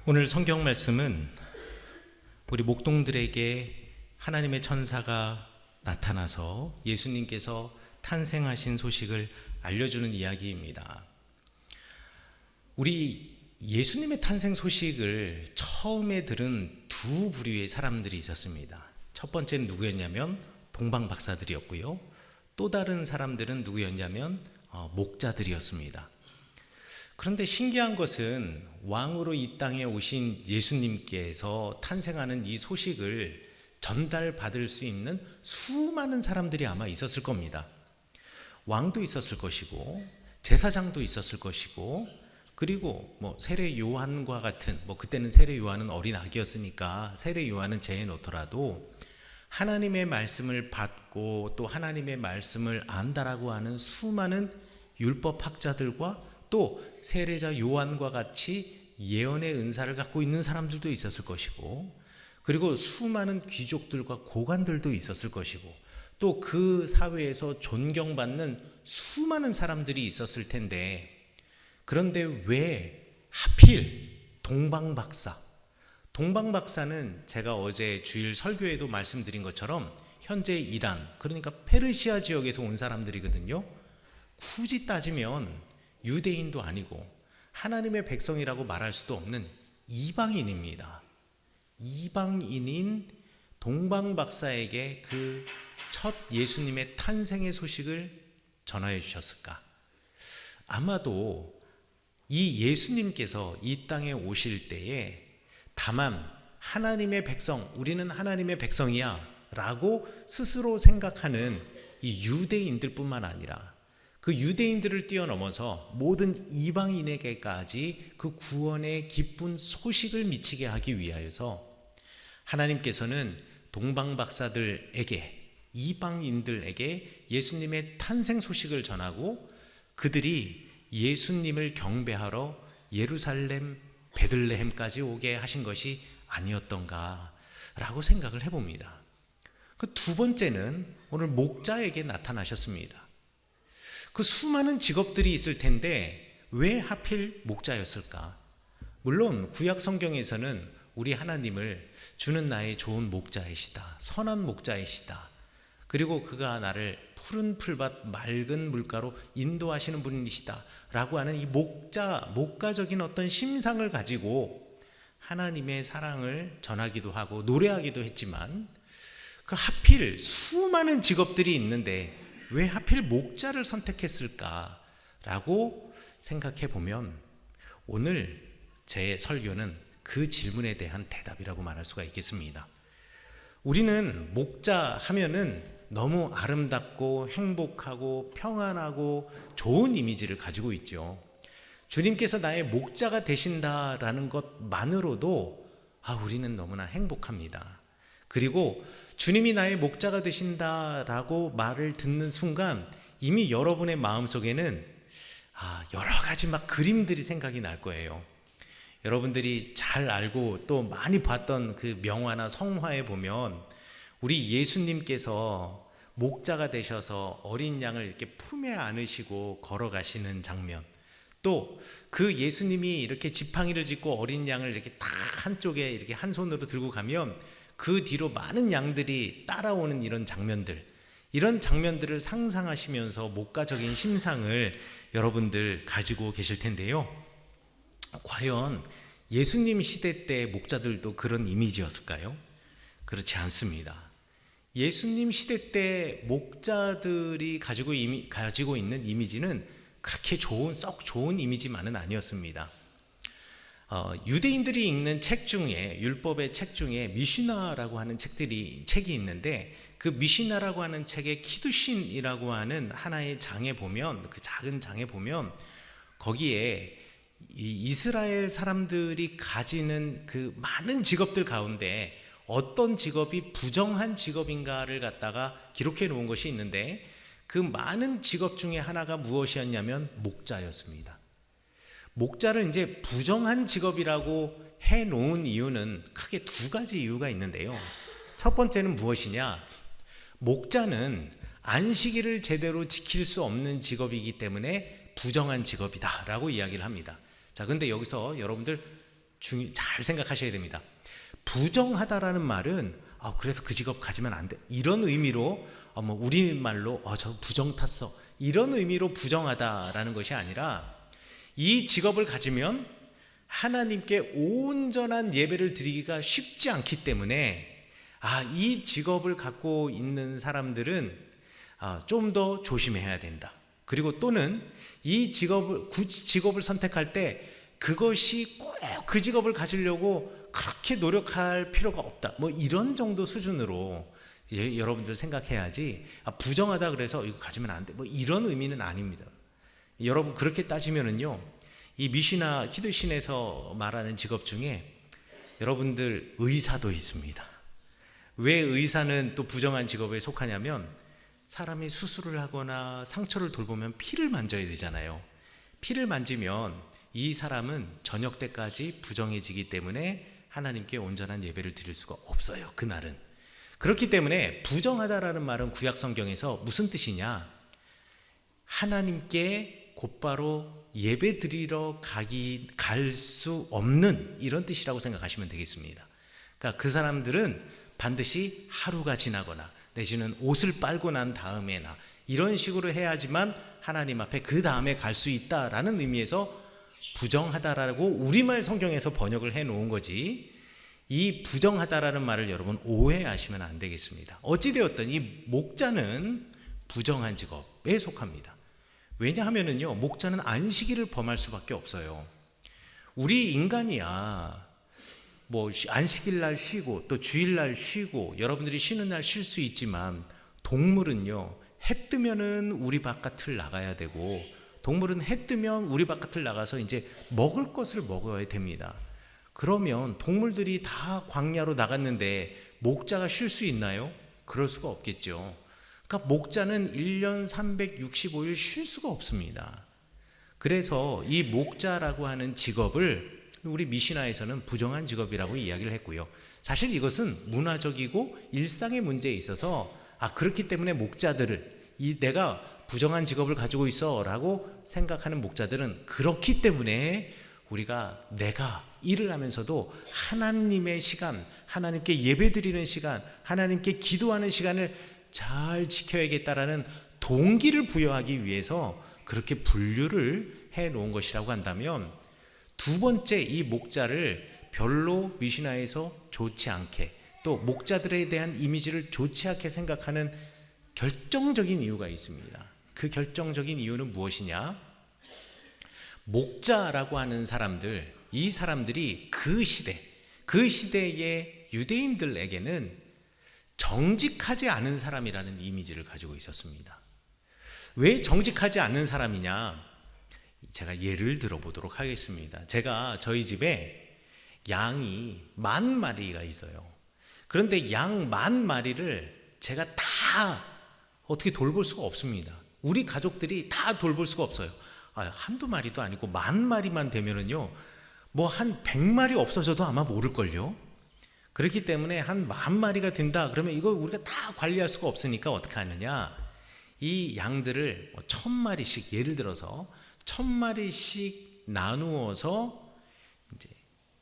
오늘 성경 말씀은 우리 목동들에게 하나님의 천사가 나타나서 예수님께서 탄생하신 소식을 알려주는 이야기입니다. 우리 예수님의 탄생 소식을 처음에 들은 두 부류의 사람들이 있었습니다. 첫 번째는 누구였냐면 동방박사들이었고요. 또 다른 사람들은 누구였냐면 목자들이었습니다. 그런데 신기한 것은 왕으로 이 땅에 오신 예수님께서 탄생하는 이 소식을 전달받을 수 있는 수많은 사람들이 아마 있었을 겁니다. 왕도 있었을 것이고 제사장도 있었을 것이고, 그리고 세례 요한과 같은, 그때는 세례 요한은 어린 아기였으니까 세례 요한은 제해놓더라도 하나님의 말씀을 받고 또 하나님의 말씀을 안다라고 하는 수많은 율법학자들과 또 세례자 요한과 같이 예언의 은사를 갖고 있는 사람들도 있었을 것이고, 그리고 수많은 귀족들과 고관들도 있었을 것이고, 또 그 사회에서 존경받는 수많은 사람들이 있었을 텐데, 그런데 왜 하필 동방박사는 제가 어제 주일 설교에도 말씀드린 것처럼 현재 이란, 그러니까 페르시아 지역에서 온 사람들이거든요. 굳이 따지면 유대인도 아니고 하나님의 백성이라고 말할 수도 없는 이방인입니다. 이방인인 동방박사에게 그 첫 예수님의 탄생의 소식을 전하여 주셨을까? 아마도 이 예수님께서 이 땅에 오실 때에 다만 하나님의 백성, 우리는 하나님의 백성이야 라고 스스로 생각하는 이 유대인들 뿐만 아니라 그 유대인들을 뛰어넘어서 모든 이방인에게까지 그 구원의 기쁜 소식을 미치게 하기 위하여서 하나님께서는 동방박사들에게, 이방인들에게 예수님의 탄생 소식을 전하고 그들이 예수님을 경배하러 예루살렘, 베들레헴까지 오게 하신 것이 아니었던가라고 생각을 해봅니다. 그 두 번째는 오늘 목자에게 나타나셨습니다. 그 수많은 직업들이 있을 텐데 왜 하필 목자였을까? 물론 구약 성경에서는 우리 하나님을 주는 나의 좋은 목자이시다, 선한 목자이시다, 그리고 그가 나를 푸른 풀밭 맑은 물가로 인도하시는 분이시다 라고 하는 이 목가적인 어떤 심상을 가지고 하나님의 사랑을 전하기도 하고 노래하기도 했지만, 그 하필 수많은 직업들이 있는데 왜 하필 목자를 선택했을까라고 생각해 보면 오늘 제 설교는 그 질문에 대한 대답이라고 말할 수가 있겠습니다. 우리는 목자 하면은 너무 아름답고 행복하고 평안하고 좋은 이미지를 가지고 있죠. 주님께서 나의 목자가 되신다라는 것만으로도 우리는 너무나 행복합니다. 그리고 주님이 나의 목자가 되신다라고 말을 듣는 순간 이미 여러분의 마음속에는 여러 가지 그림들이 생각이 날 거예요. 여러분들이 잘 알고 또 많이 봤던 그 명화나 성화에 보면 우리 예수님께서 목자가 되셔서 어린 양을 이렇게 품에 안으시고 걸어가시는 장면, 또 그 예수님이 이렇게 지팡이를 짚고 어린 양을 이렇게 딱 한쪽에 이렇게 한 손으로 들고 가면 그 뒤로 많은 양들이 따라오는 이런 장면들을 상상하시면서 목가적인 심상을 여러분들 가지고 계실 텐데요. 과연 예수님 시대 때 목자들도 그런 이미지였을까요? 그렇지 않습니다. 예수님 시대 때 목자들이 가지고 있는 이미지는 그렇게 썩 좋은 이미지만은 아니었습니다. 유대인들이 읽는 책 중에, 율법의 책 중에 미시나라고 하는 책이 있는데, 그 미시나라고 하는 책의 키두신이라고 하는 하나의 장에 보면, 그 작은 장에 보면 거기에 이 이스라엘 사람들이 가지는 그 많은 직업들 가운데 어떤 직업이 부정한 직업인가를 갖다가 기록해 놓은 것이 있는데, 그 많은 직업 중에 하나가 무엇이었냐면 목자였습니다. 목자를 이제 부정한 직업이라고 해 놓은 이유는 크게 두 가지 이유가 있는데요. 첫 번째는 무엇이냐? 목자는 안식일을 제대로 지킬 수 없는 직업이기 때문에 부정한 직업이다 라고 이야기를 합니다. 자, 근데 여기서 여러분들 잘 생각하셔야 됩니다. 부정하다라는 말은 그래서 그 직업 가지면 안 돼, 이런 의미로 뭐 우리말로 저 부정 탔어, 이런 의미로 부정하다라는 것이 아니라, 이 직업을 가지면 하나님께 온전한 예배를 드리기가 쉽지 않기 때문에 이 직업을 갖고 있는 사람들은 좀 더 조심해야 된다. 그리고 또는 이 직업을 선택할 때 그것이 꼭 그 직업을 가지려고 그렇게 노력할 필요가 없다, 뭐 이런 정도 수준으로 여러분들 생각해야지, 부정하다 그래서 이거 가지면 안 돼, 뭐 이런 의미는 아닙니다. 여러분, 그렇게 따지면은요, 이 미시나 히드신에서 말하는 직업 중에 여러분들 의사도 있습니다. 왜 의사는 또 부정한 직업에 속하냐면, 사람이 수술을 하거나 상처를 돌보면 피를 만져야 되잖아요. 피를 만지면 이 사람은 저녁 때까지 부정해지기 때문에 하나님께 온전한 예배를 드릴 수가 없어요, 그날은. 그렇기 때문에 부정하다라는 말은 구약 성경에서 무슨 뜻이냐, 하나님께 곧바로 예배 드리러 갈 수 없는 이런 뜻이라고 생각하시면 되겠습니다. 그러니까 그 사람들은 반드시 하루가 지나거나 내지는 옷을 빨고 난 다음에나 이런 식으로 해야지만 하나님 앞에 그 다음에 갈 수 있다라는 의미에서 부정하다라고 우리말 성경에서 번역을 해 놓은 거지, 이 부정하다라는 말을 여러분 오해하시면 안 되겠습니다. 어찌되었든 이 목자는 부정한 직업에 속합니다. 왜냐하면은요, 목자는 안식일을 범할 수밖에 없어요. 우리 인간이야 뭐 안식일날 쉬고 또 주일날 쉬고 여러분들이 쉬는 날 쉴 수 있지만, 동물은요, 해 뜨면은 우리 바깥을 나가야 되고, 동물은 해 뜨면 우리 바깥을 나가서 이제 먹을 것을 먹어야 됩니다. 그러면 동물들이 다 광야로 나갔는데 목자가 쉴 수 있나요? 그럴 수가 없겠죠. 그러니까 목자는 1년 365일 쉴 수가 없습니다. 그래서 이 목자라고 하는 직업을 우리 미시나에서는 부정한 직업이라고 이야기를 했고요. 사실 이것은 문화적이고 일상의 문제에 있어서 그렇기 때문에 목자들을, 내가 부정한 직업을 가지고 있어 라고 생각하는 목자들은 그렇기 때문에 내가 일을 하면서도 하나님의 시간, 하나님께 예배드리는 시간, 하나님께 기도하는 시간을 잘 지켜야겠다라는 동기를 부여하기 위해서 그렇게 분류를 해 놓은 것이라고 한다면, 두 번째, 이 목자를 별로 미시나에서 좋지 않게, 또 목자들에 대한 이미지를 좋지 않게 생각하는 결정적인 이유가 있습니다. 그 결정적인 이유는 무엇이냐? 목자라고 하는 사람들, 이 사람들이 그 시대의 유대인들에게는 정직하지 않은 사람이라는 이미지를 가지고 있었습니다. 왜 정직하지 않은 사람이냐? 제가 예를 들어보도록 하겠습니다. 저희 집에 양이 10,000마리가 있어요. 그런데 양 10,000마리를 제가 다 어떻게 돌볼 수가 없습니다. 우리 가족들이 다 돌볼 수가 없어요. 한두 마리도 아니고 10,000마리만 되면은요, 뭐 한 100마리 없어져도 아마 모를걸요. 그렇기 때문에 한 10,000마리가 된다 그러면 이거 우리가 다 관리할 수가 없으니까 어떻게 하느냐, 이 양들을 1,000마리씩, 예를 들어서 1,000마리씩 나누어서 이제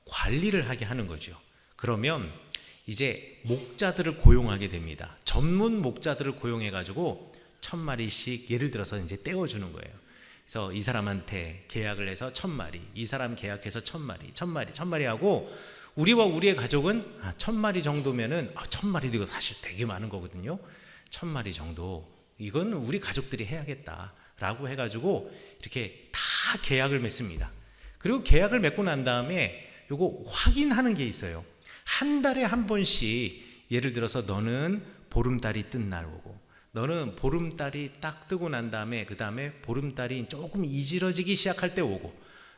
관리를 하게 하는 거죠. 그러면 이제 목자들을 고용하게 됩니다. 전문 목자들을 고용해 가지고 1,000마리씩 예를 들어서 이제 떼어주는 거예요. 그래서 이 사람한테 계약을 해서 1,000마리, 이 사람 계약해서 1,000마리 하고, 우리와 우리의 가족은 1,000마리 정도면은 1,000마리도 이거 사실 되게 많은 거거든요. 1,000마리 정도 이건 우리 가족들이 해야겠다라고 해가지고 이렇게 다 계약을 맺습니다. 그리고 계약을 맺고 난 다음에 요거 확인하는 게 있어요. 한 달에 한 번씩, 예를 들어서 너는 보름달이 뜬 날 오고, 너는 보름달이 딱 뜨고 난 다음에 그 다음에 보름달이 조금 이지러지기 시작할 때 오고,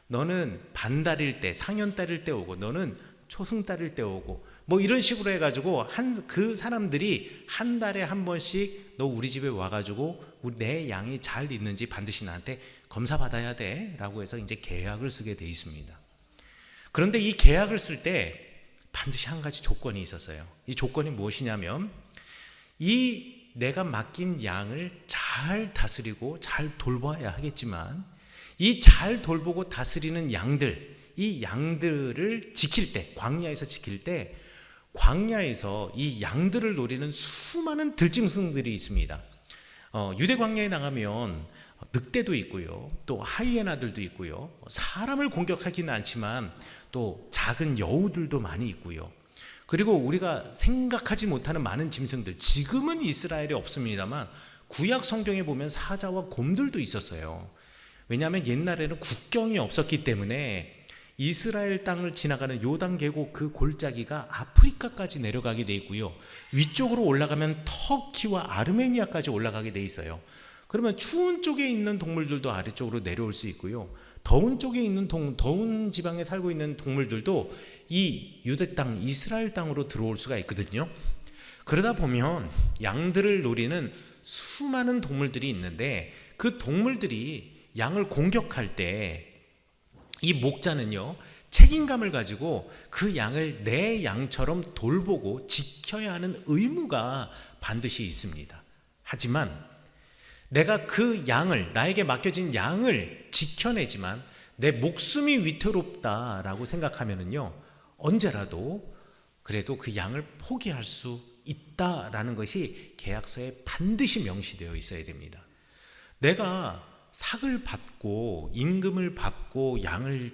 너는 반달일 때, 상현달일 때 오고, 너는 초승달일 때 오고, 뭐 이런 식으로 해가지고 그 사람들이 한 달에 한 번씩 너 우리 집에 와가지고 내 양이 잘 있는지 반드시 나한테 검사 받아야 돼 라고 해서 이제 계약을 쓰게 돼 있습니다. 그런데 이 계약을 쓸 때 반드시 한 가지 조건이 있었어요. 이 조건이 무엇이냐면, 이 내가 맡긴 양을 잘 다스리고 잘 돌봐야 하겠지만, 이 잘 돌보고 다스리는 양들, 이 양들을 지킬 때, 광야에서 지킬 때, 광야에서 이 양들을 노리는 수많은 들짐승들이 있습니다. 유대 광야에 나가면 늑대도 있고요, 또 하이에나들도 있고요, 사람을 공격하기는 않지만 또 작은 여우들도 많이 있고요. 그리고 우리가 생각하지 못하는 많은 짐승들, 지금은 이스라엘에 없습니다만 구약 성경에 보면 사자와 곰들도 있었어요. 왜냐하면 옛날에는 국경이 없었기 때문에 이스라엘 땅을 지나가는 요단 계곡 그 골짜기가 아프리카까지 내려가게 돼 있고요, 위쪽으로 올라가면 터키와 아르메니아까지 올라가게 돼 있어요. 그러면 추운 쪽에 있는 동물들도 아래쪽으로 내려올 수 있고요, 더운 쪽에 있는 더운 지방에 살고 있는 동물들도 이 유대 땅, 이스라엘 땅으로 들어올 수가 있거든요. 그러다 보면 양들을 노리는 수많은 동물들이 있는데, 그 동물들이 양을 공격할 때 이 목자는요, 책임감을 가지고 그 양을 내 양처럼 돌보고 지켜야 하는 의무가 반드시 있습니다. 하지만 내가 그 양을, 나에게 맡겨진 양을 지켜내지만 내 목숨이 위태롭다라고 생각하면은요, 언제라도 그래도 그 양을 포기할 수 있다라는 것이 계약서에 반드시 명시되어 있어야 됩니다. 내가 삭을 받고 임금을 받고 양을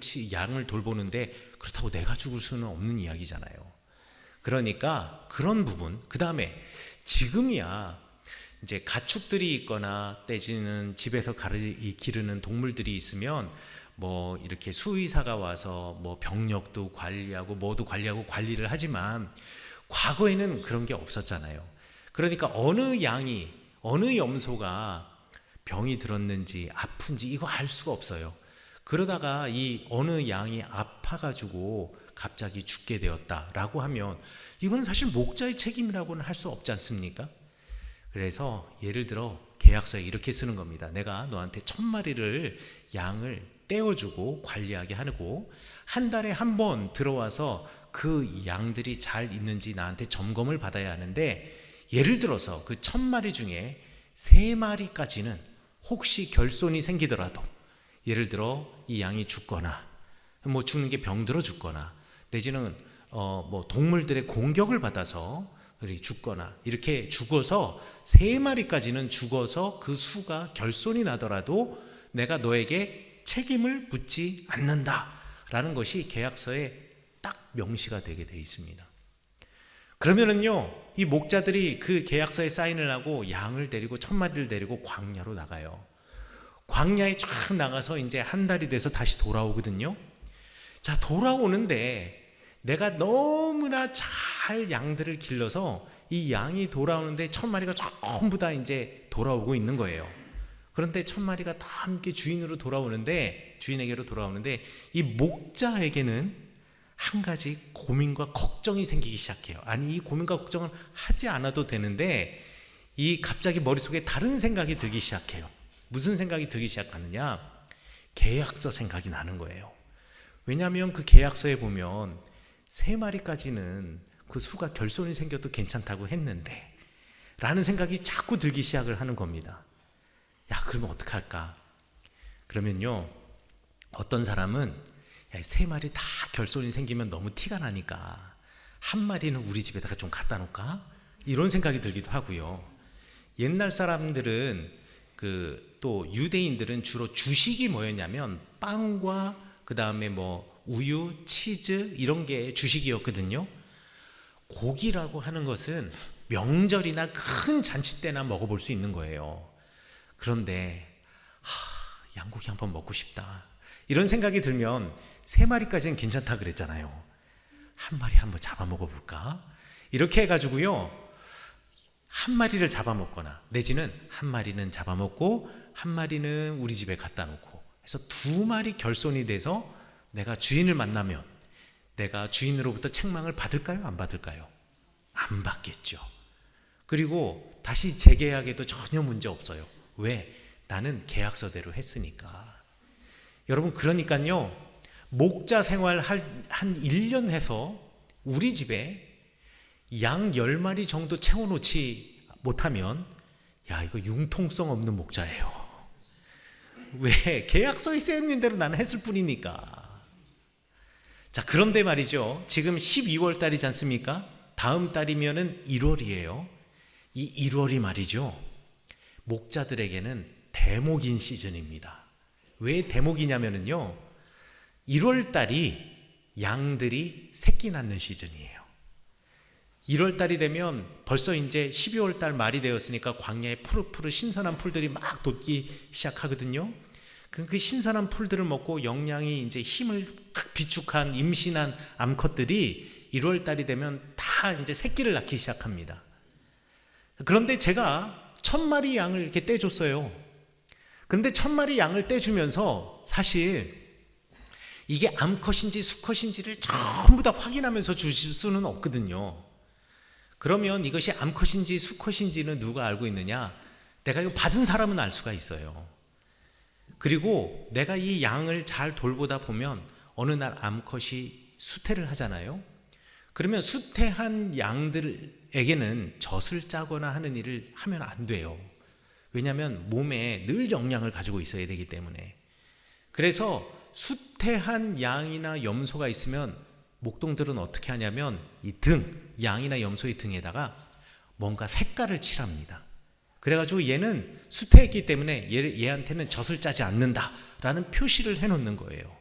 돌보는데 그렇다고 내가 죽을 수는 없는 이야기잖아요. 그러니까 그런 부분, 그 다음에 지금이야 이제 가축들이 있거나 떼지는 집에서 기르는 동물들이 있으면 뭐 이렇게 수의사가 와서 뭐 병력도 관리하고 뭐도 관리하고 관리를 하지만, 과거에는 그런 게 없었잖아요. 그러니까 어느 양이, 어느 염소가 병이 들었는지 아픈지 이거 알 수가 없어요. 그러다가 이 어느 양이 아파가지고 갑자기 죽게 되었다라고 하면 이건 사실 목자의 책임이라고는 할 수 없지 않습니까? 그래서 예를 들어 계약서에 이렇게 쓰는 겁니다. 내가 너한테 1000마리를 양을 떼어주고 관리하게 하고, 한 달에 한 번 들어와서 그 양들이 잘 있는지 나한테 점검을 받아야 하는데, 예를 들어서 그 1000마리 중에 3마리까지는 혹시 결손이 생기더라도, 예를 들어 이 양이 죽거나 뭐 죽는 게 병들어 죽거나 내지는 뭐 동물들의 공격을 받아서 죽거나 이렇게 죽어서 3마리까지는 죽어서 그 수가 결손이 나더라도 내가 너에게 책임을 묻지 않는다라는 것이 계약서에 딱 명시가 되게 돼 있습니다. 그러면은요, 이 목자들이 그 계약서에 사인을 하고 양을 데리고 1000마리를 데리고 광야로 나가요. 광야에 쫙 나가서 이제 한 달이 돼서 다시 돌아오거든요. 자, 돌아오는데 내가 너무나 잘 양들을 길러서 이 양이 돌아오는데 1000마리가 전부 다 이제 돌아오고 있는 거예요. 그런데 1000마리가 다 함께 주인에게로 돌아오는데 이 목자에게는 한 가지 고민과 걱정이 생기기 시작해요. 아니, 이 고민과 걱정을 하지 않아도 되는데 이 갑자기 머릿속에 다른 생각이 들기 시작해요. 무슨 생각이 들기 시작하느냐? 계약서 생각이 나는 거예요. 왜냐하면 그 계약서에 보면 3마리까지는 그 수가 결손이 생겨도 괜찮다고 했는데 라는 생각이 자꾸 들기 시작을 하는 겁니다. 야, 그러면 어떡할까? 그러면요, 어떤 사람은 3마리 다 결손이 생기면 너무 티가 나니까 한 마리는 우리 집에다가 좀 갖다 놓을까? 이런 생각이 들기도 하고요. 옛날 사람들은 또 유대인들은 주로 주식이 뭐였냐면 빵과 그 다음에 뭐 우유, 치즈 이런 게 주식이었거든요. 고기라고 하는 것은 명절이나 큰 잔치 때나 먹어볼 수 있는 거예요. 그런데 양고기 한번 먹고 싶다 이런 생각이 들면 3마리까지는 괜찮다 그랬잖아요. 한 마리 한번 잡아 먹어볼까? 이렇게 해가지고요, 한 마리를 잡아먹거나 내지는 한 마리는 잡아먹고 한 마리는 우리 집에 갖다 놓고 해서 2마리 결손이 돼서 내가 주인을 만나면 내가 주인으로부터 책망을 받을까요? 안 받을까요? 안 받겠죠. 그리고 다시 재계약에도 전혀 문제 없어요. 왜? 나는 계약서대로 했으니까. 여러분, 그러니까요, 목자 생활 한 1년 해서 우리 집에 양 10마리 정도 채워놓지 못하면 야, 이거 융통성 없는 목자예요. 왜? 계약서에 쓰여있는 대로 나는 했을 뿐이니까. 자, 그런데 말이죠. 지금 12월 달이지 않습니까? 다음 달이면은 1월이에요. 이 1월이 말이죠. 목자들에게는 대목인 시즌입니다. 왜 대목이냐면요. 1월 달이 양들이 새끼 낳는 시즌이에요. 1월 달이 되면 벌써 이제 12월 달 말이 되었으니까 광야에 푸르푸르 신선한 풀들이 막 돋기 시작하거든요. 그 신선한 풀들을 먹고 영양이 이제 힘을 딱 비축한 임신한 암컷들이 1월 달이 되면 다 이제 새끼를 낳기 시작합니다. 그런데 제가 1000마리 양을 이렇게 떼줬어요. 근데 1000마리 양을 떼주면서 사실 이게 암컷인지 수컷인지를 전부 다 확인하면서 주실 수는 없거든요. 그러면 이것이 암컷인지 수컷인지는 누가 알고 있느냐? 내가 이거 받은 사람은 알 수가 있어요. 그리고 내가 이 양을 잘 돌보다 보면 어느 날 암컷이 수태를 하잖아요. 그러면 수태한 양들에게는 젖을 짜거나 하는 일을 하면 안 돼요. 왜냐하면 몸에 늘 영양을 가지고 있어야 되기 때문에. 그래서 수태한 양이나 염소가 있으면 목동들은 어떻게 하냐면 이 등, 양이나 염소의 등에다가 뭔가 색깔을 칠합니다. 그래가지고 얘는 수태했기 때문에 얘한테는 젖을 짜지 않는다라는 표시를 해놓는 거예요.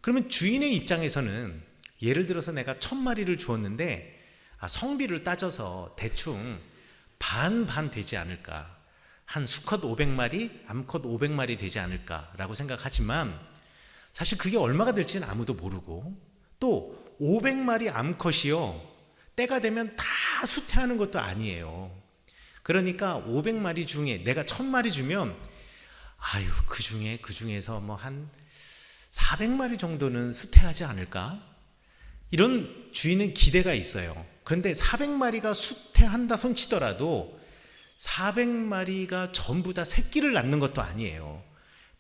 그러면 주인의 입장에서는 예를 들어서 내가 1000마리를 주었는데 성비를 따져서 대충 반 되지 않을까, 한 수컷 500마리, 암컷 500마리 되지 않을까라고 생각하지만 사실 그게 얼마가 될지는 아무도 모르고, 또 500마리 암컷이요 때가 되면 다 수태하는 것도 아니에요. 그러니까 500마리 중에 내가 1000마리 주면 그 중에서 뭐 한 400마리 정도는 수태하지 않을까? 이런 주인은 기대가 있어요. 그런데 400마리가 수태한다 손치더라도 400마리가 전부 다 새끼를 낳는 것도 아니에요.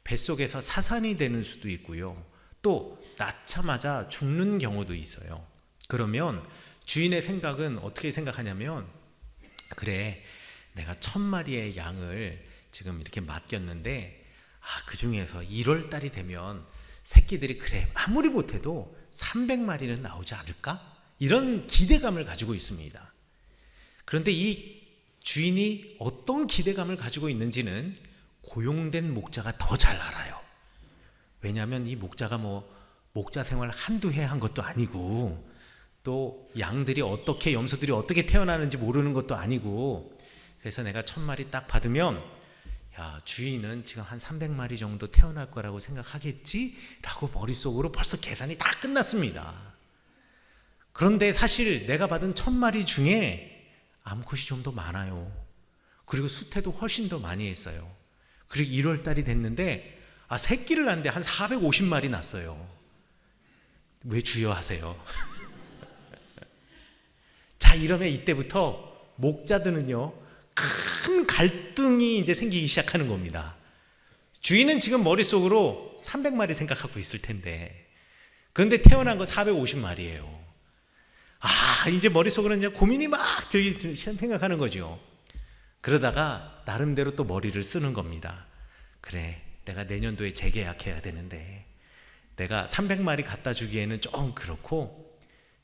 뱃속에서 사산이 되는 수도 있고요. 또 낳자마자 죽는 경우도 있어요. 그러면 주인의 생각은 어떻게 생각하냐면, 그래, 내가 1000마리의 양을 지금 이렇게 맡겼는데 그 중에서 1월 달이 되면 새끼들이 그래 아무리 못해도 300마리는 나오지 않을까? 이런 기대감을 가지고 있습니다. 그런데 이 주인이 어떤 기대감을 가지고 있는지는 고용된 목자가 더 잘 알아요. 왜냐하면 이 목자가 목자 생활 한두 해 한 것도 아니고, 또 양들이 어떻게, 염소들이 어떻게 태어나는지 모르는 것도 아니고, 그래서 내가 1000마리 딱 받으면 주인은 지금 한 300마리 정도 태어날 거라고 생각하겠지? 라고 머릿속으로 벌써 계산이 다 끝났습니다. 그런데 사실 내가 받은 1000마리 중에 암컷이 좀 더 많아요. 그리고 수태도 훨씬 더 많이 했어요. 그리고 1월 달이 됐는데 새끼를 낳는데 한 450마리 낳았어요. 왜 주여 하세요? 자, 이러면 이때부터 목자들은요 큰 갈등이 이제 생기기 시작하는 겁니다. 주인은 지금 머릿속으로 300마리 생각하고 있을 텐데, 그런데 태어난 거 450마리예요. 이제 머릿속으로 이제 고민이 막 들기 생각하는 거죠. 그러다가 나름대로 또 머리를 쓰는 겁니다. 그래, 내가 내년도에 재계약해야 되는데 내가 300마리 갖다 주기에는 좀 그렇고,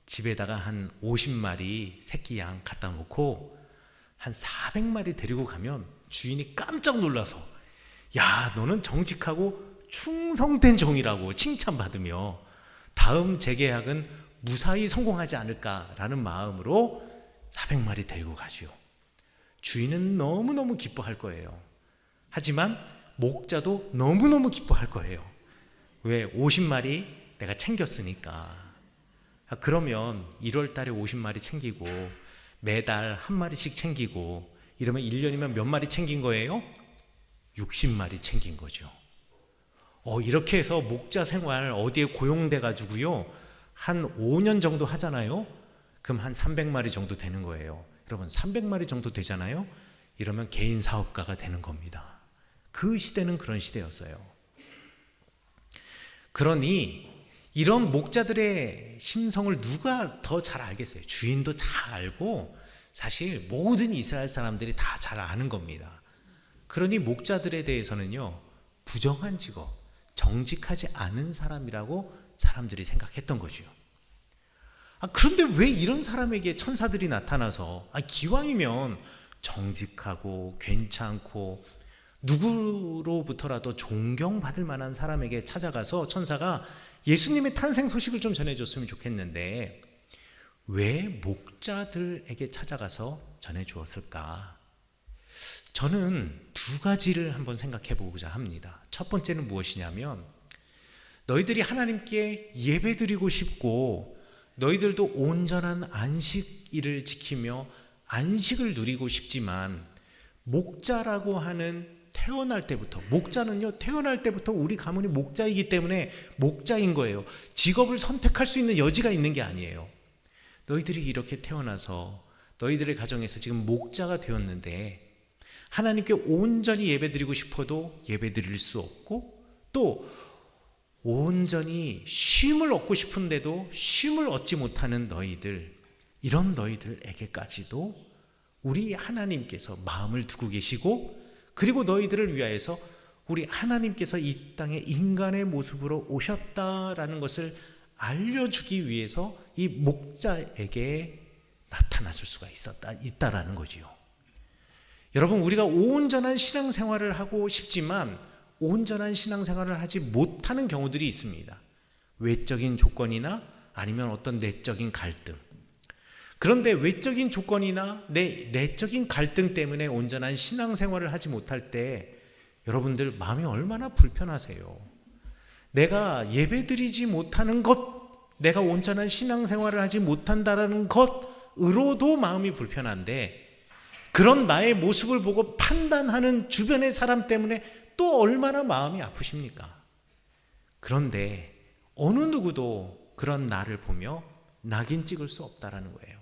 집에다가 한 50마리 새끼 양 갖다 놓고 한 400마리 데리고 가면 주인이 깜짝 놀라서 야, 너는 정직하고 충성된 종이라고 칭찬받으며 다음 재계약은 무사히 성공하지 않을까라는 마음으로 400마리 데리고 가지요. 주인은 너무너무 기뻐할 거예요. 하지만 목자도 너무너무 기뻐할 거예요. 왜? 50마리 내가 챙겼으니까. 그러면 1월 달에 50마리 챙기고 매달 한 마리씩 챙기고 이러면 1년이면 몇 마리 챙긴 거예요? 60마리 챙긴 거죠. 이렇게 해서 목자 생활 어디에 고용돼 가지고요 한 5년 정도 하잖아요. 그럼 한 300마리 정도 되는 거예요. 여러분, 300마리 정도 되잖아요. 이러면 개인 사업가가 되는 겁니다. 그 시대는 그런 시대였어요. 그러니 이런 목자들의 심성을 누가 더 잘 알겠어요? 주인도 잘 알고 사실 모든 이스라엘 사람들이 다 잘 아는 겁니다. 그러니 목자들에 대해서는요 부정한 직업, 정직하지 않은 사람이라고 사람들이 생각했던 거지요. 그런데 왜 이런 사람에게 천사들이 나타나서 기왕이면 정직하고 괜찮고 누구로부터라도 존경받을 만한 사람에게 찾아가서 천사가 예수님의 탄생 소식을 좀 전해줬으면 좋겠는데 왜 목자들에게 찾아가서 전해주었을까? 저는 두 가지를 한번 생각해 보고자 합니다. 첫 번째는 무엇이냐면 너희들이 하나님께 예배드리고 싶고 너희들도 온전한 안식일을 지키며 안식을 누리고 싶지만 목자라고 하는 태어날 때부터, 목자는요 태어날 때부터 우리 가문이 목자이기 때문에 목자인 거예요. 직업을 선택할 수 있는 여지가 있는 게 아니에요. 너희들이 이렇게 태어나서 너희들의 가정에서 지금 목자가 되었는데 하나님께 온전히 예배드리고 싶어도 예배드릴 수 없고 또 온전히 쉼을 얻고 싶은데도 쉼을 얻지 못하는 너희들, 이런 너희들에게까지도 우리 하나님께서 마음을 두고 계시고 그리고 너희들을 위하여서 우리 하나님께서 이 땅에 인간의 모습으로 오셨다라는 것을 알려주기 위해서 이 목자에게 나타났을 수가 있다라는 거지요. 여러분, 우리가 온전한 신앙생활을 하고 싶지만 온전한 신앙생활을 하지 못하는 경우들이 있습니다. 외적인 조건이나 아니면 어떤 내적인 갈등. 그런데 외적인 조건이나 내적인 갈등 때문에 온전한 신앙생활을 하지 못할 때 여러분들 마음이 얼마나 불편하세요. 내가 예배드리지 못하는 것, 내가 온전한 신앙생활을 하지 못한다라는 것으로도 마음이 불편한데 그런 나의 모습을 보고 판단하는 주변의 사람 때문에 또 얼마나 마음이 아프십니까? 그런데 어느 누구도 그런 나를 보며 낙인 찍을 수 없다라는 거예요.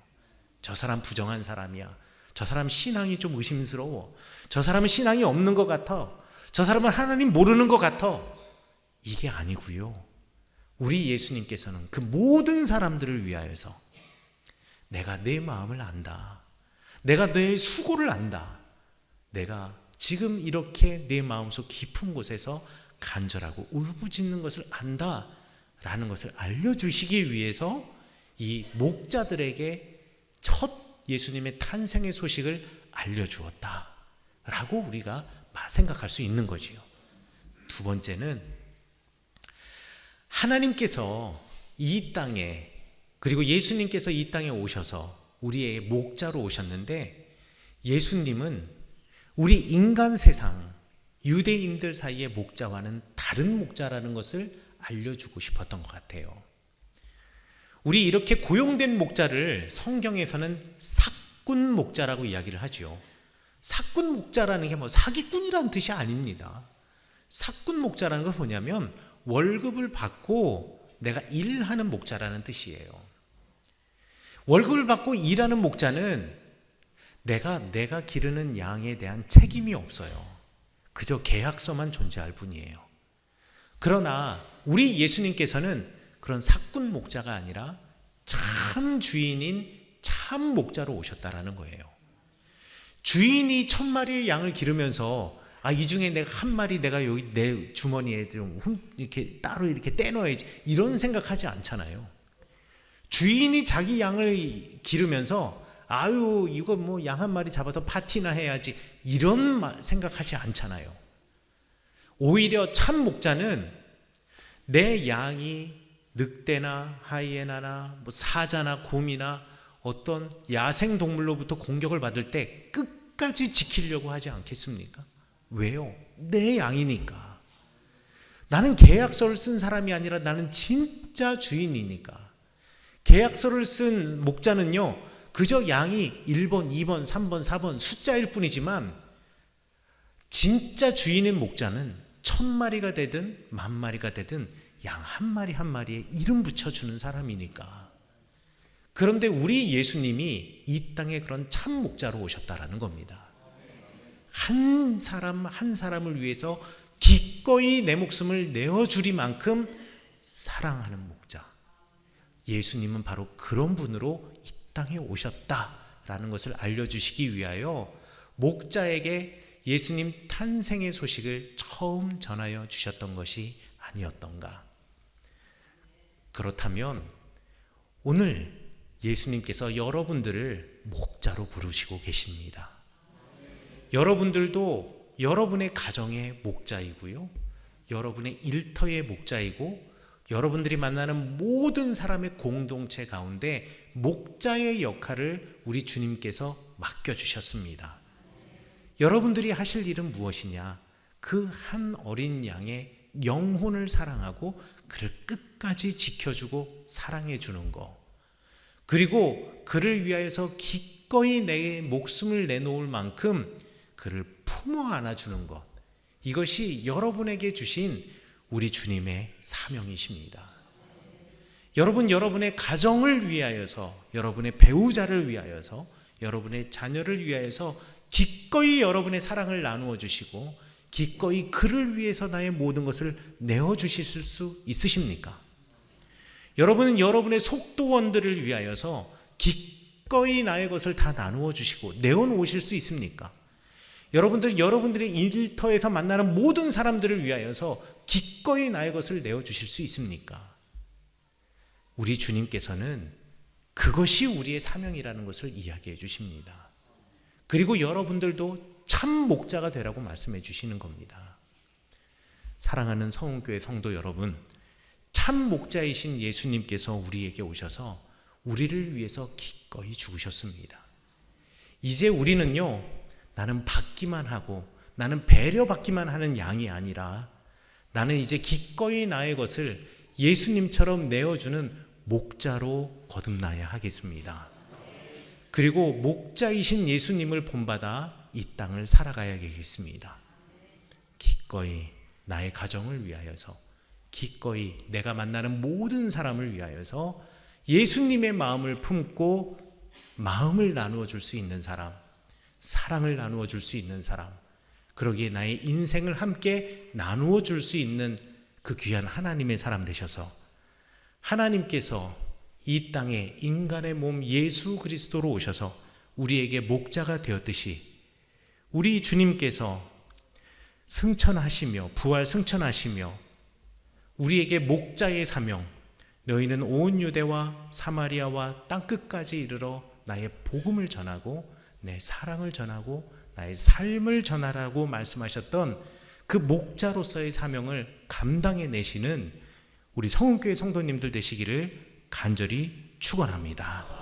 저 사람 부정한 사람이야. 저 사람 신앙이 좀 의심스러워. 저 사람은 신앙이 없는 것 같아. 저 사람은 하나님 모르는 것 같아. 이게 아니고요. 우리 예수님께서는 그 모든 사람들을 위하여서 내가 내 마음을 안다. 내가 내 수고를 안다. 내가 지금 이렇게 내 마음속 깊은 곳에서 간절하고 울부짖는 것을 안다 라는 것을 알려주시기 위해서 이 목자들에게 첫 예수님의 탄생의 소식을 알려주었다 라고 우리가 생각할 수 있는 거지요. 두 번째는 하나님께서 이 땅에, 그리고 예수님께서 이 땅에 오셔서 우리의 목자로 오셨는데 예수님은 우리 인간 세상 유대인들 사이의 목자와는 다른 목자라는 것을 알려주고 싶었던 것 같아요. 우리 이렇게 고용된 목자를 성경에서는 사꾼 목자라고 이야기를 하죠. 사꾼 목자라는 게 사기꾼이라는 뜻이 아닙니다. 사꾼 목자라는 건 뭐냐면 월급을 받고 내가 일하는 목자라는 뜻이에요. 월급을 받고 일하는 목자는 내가 기르는 양에 대한 책임이 없어요. 그저 계약서만 존재할 뿐이에요. 그러나 우리 예수님께서는 그런 사꾼 목자가 아니라 참 주인인 참 목자로 오셨다라는 거예요. 주인이 1000마리의 양을 기르면서 이 중에 내가 한 마리 내가 여기 내 주머니에 좀 이렇게 따로 이렇게 떼넣어야지 이런 생각하지 않잖아요. 주인이 자기 양을 기르면서 이거 양 한 마리 잡아서 파티나 해야지 이런 생각하지 않잖아요. 오히려 참 목자는 내 양이 늑대나 하이에나나 사자나 곰이나 어떤 야생동물로부터 공격을 받을 때 끝까지 지키려고 하지 않겠습니까? 왜요? 내 양이니까. 나는 계약서를 쓴 사람이 아니라 나는 진짜 주인이니까. 계약서를 쓴 목자는요, 그저 양이 1번, 2번, 3번, 4번 숫자일 뿐이지만 진짜 주인인 목자는 1000마리가 되든 10,000마리가 되든 양 한 마리 한 마리에 이름 붙여주는 사람이니까. 그런데 우리 예수님이 이 땅에 그런 참 목자로 오셨다라는 겁니다. 한 사람 한 사람을 위해서 기꺼이 내 목숨을 내어주리만큼 사랑하는 목자. 예수님은 바로 그런 분으로 이 땅에 오셨다라는 것을 알려주시기 위하여 목자에게 예수님 탄생의 소식을 처음 전하여 주셨던 것이 아니었던가. 그렇다면 오늘 예수님께서 여러분들을 목자로 부르시고 계십니다. 여러분들도 여러분의 가정의 목자이고요, 여러분의 일터의 목자이고, 여러분들이 만나는 모든 사람의 공동체 가운데 목자의 역할을 우리 주님께서 맡겨주셨습니다. 여러분들이 하실 일은 무엇이냐? 그 한 어린 양의 영혼을 사랑하고 그를 끝까지 지켜주고 사랑해 주는 것, 그리고 그를 위하여서 기꺼이 내 목숨을 내놓을 만큼 그를 품어 안아주는 것, 이것이 여러분에게 주신 우리 주님의 사명이십니다. 여러분, 여러분의 가정을 위하여서, 여러분의 배우자를 위하여서, 여러분의 자녀를 위하여서 기꺼이 여러분의 사랑을 나누어 주시고 기꺼이 그를 위해서 나의 모든 것을 내어 주실 수 있으십니까? 여러분은 여러분의 속도원들을 위하여서 기꺼이 나의 것을 다 나누어 주시고 내어 놓으실 수 있습니까? 여러분들, 여러분들의 일터에서 만나는 모든 사람들을 위하여서 기꺼이 나의 것을 내어 주실 수 있습니까? 우리 주님께서는 그것이 우리의 사명이라는 것을 이야기해 주십니다. 그리고 여러분들도 참 목자가 되라고 말씀해 주시는 겁니다. 사랑하는 성은교회 성도 여러분, 참 목자이신 예수님께서 우리에게 오셔서 우리를 위해서 기꺼이 죽으셨습니다. 이제 우리는요, 나는 받기만 하고 나는 배려받기만 하는 양이 아니라 나는 이제 기꺼이 나의 것을 예수님처럼 내어주는 목자로 거듭나야 하겠습니다. 그리고 목자이신 예수님을 본받아 이 땅을 살아가야겠습니다. 기꺼이 나의 가정을 위하여서, 기꺼이 내가 만나는 모든 사람을 위하여서 예수님의 마음을 품고 마음을 나누어 줄 수 있는 사람, 사랑을 나누어 줄 수 있는 사람, 그러기에 나의 인생을 함께 나누어 줄 수 있는 그 귀한 하나님의 사람 되셔서 하나님께서 이 땅에 인간의 몸 예수 그리스도로 오셔서 우리에게 목자가 되었듯이 우리 주님께서 승천하시며 부활 승천하시며 우리에게 목자의 사명, 너희는 온 유대와 사마리아와 땅끝까지 이르러 나의 복음을 전하고 내 사랑을 전하고 나의 삶을 전하라고 말씀하셨던 그 목자로서의 사명을 감당해 내시는 우리 성은교회 성도님들 되시기를 간절히 축원합니다.